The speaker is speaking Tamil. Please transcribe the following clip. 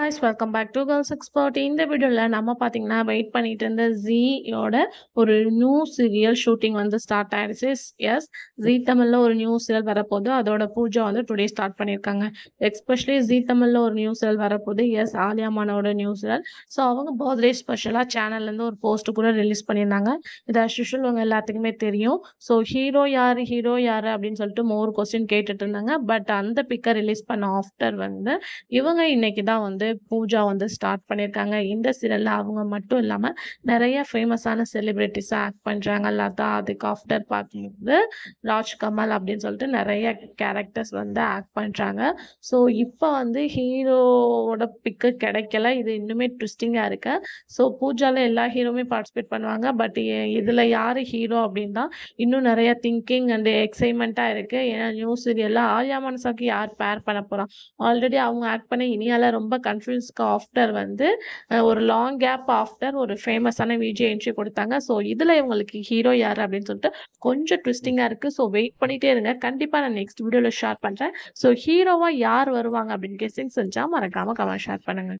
guys, welcome back to Girls Expert. இந்த வீடியோல நம்ம பாத்தீங்கன்னா வெயிட் பண்ணிட்டு இருந்த ஜீயோட ஒரு நியூ சீரியல் ஷூட்டிங் வந்து ஸ்டார்ட் ஆயிடுச்சு. எஸ், ஜீ தமிழ்ல ஒரு நியூ சீரியல் வரப்போகுது. அதோட பூஜா வந்து டுடே ஸ்டார்ட் பண்ணியிருக்காங்க. எஸ்பெஷலி ஜீ தமிழ்ல ஒரு நியூ சீரியல் வரப்போகுது. எஸ், ஆலியா மானோட நியூ சீரியல். ஸோ அவங்க பர்த்டே ஸ்பெஷலாக சேனல்ல இருந்து ஒரு போஸ்ட் கூட ரிலீஸ் பண்ணியிருந்தாங்க. இது as usual உங்க எல்லாத்துக்குமே தெரியும். ஸோ ஹீரோ யாரு அப்படின்னு சொல்லிட்டு ஒரு கொஸ்டின் கேட்டுட்டு இருந்தாங்க. பட் அந்த பிக்கை ரிலீஸ் பண்ண ஆஃப்டர் வந்து இவங்க இன்னைக்கு தான் வந்து பூஜா வந்து ஸ்டார்ட் பண்ணியிருக்காங்க. இந்த சீரியல்ல அவங்க மட்டும் இல்லாம நிறைய ஃபேமஸான செலிபிரிட்டிஸ் ஆக்ட் பண்றாங்க. லதா, அதுக்கு ஆஃப்டர் பார்க்கும்போது ராஜ்கமல் அப்படின்னு சொல்லிட்டு நிறைய கேரக்டர்ஸ் வந்து ஆக்ட் பண்றாங்க. ஸோ இப்போ வந்து ஹீரோவோட பிக்கு கிடைக்கல. இது இன்னுமே ட்விஸ்டிங்கா இருக்கு. ஸோ பூஜால எல்லா ஹீரோவுமே பார்ட்டிசிபேட் பண்ணுவாங்க. பட் இதுல யாரு ஹீரோ அப்படின்னு தான் இன்னும் நிறைய திங்கிங் அண்ட் எக்ஸைட்மெண்ட்டா இருக்கு. ஏன்னா நியூ சீரியல்ல ஆலியா மனசாக்கு யார் பேர் பண்ண போறா? ஆல்ரெடி அவங்க ஆக்ட் பண்ண இனியால ரொம்ப கன்ஃபியூஸ்க்கு ஆஃப்டர் வந்து ஒரு லாங் கேப் ஆஃப்டர் ஒரு ஃபேமஸான விஜய் என்ட்ரி கொடுத்தாங்க. ஸோ இதில் இவங்களுக்கு ஹீரோ யார் அப்படின்னு சொல்லிட்டு கொஞ்சம் ட்விஸ்டிங்காக இருக்குது. ஸோ வெயிட் பண்ணிகிட்டே இருங்க. கண்டிப்பாக நான் நெக்ஸ்ட் வீடியோவில் ஷேர் பண்ணுறேன். ஸோ ஹீரோவாக யார் வருவாங்க அப்படின்னு கெஸ்ஸிங் செஞ்சால் மறக்காமல் கமெண்ட் ஷேர் பண்ணுங்கள்.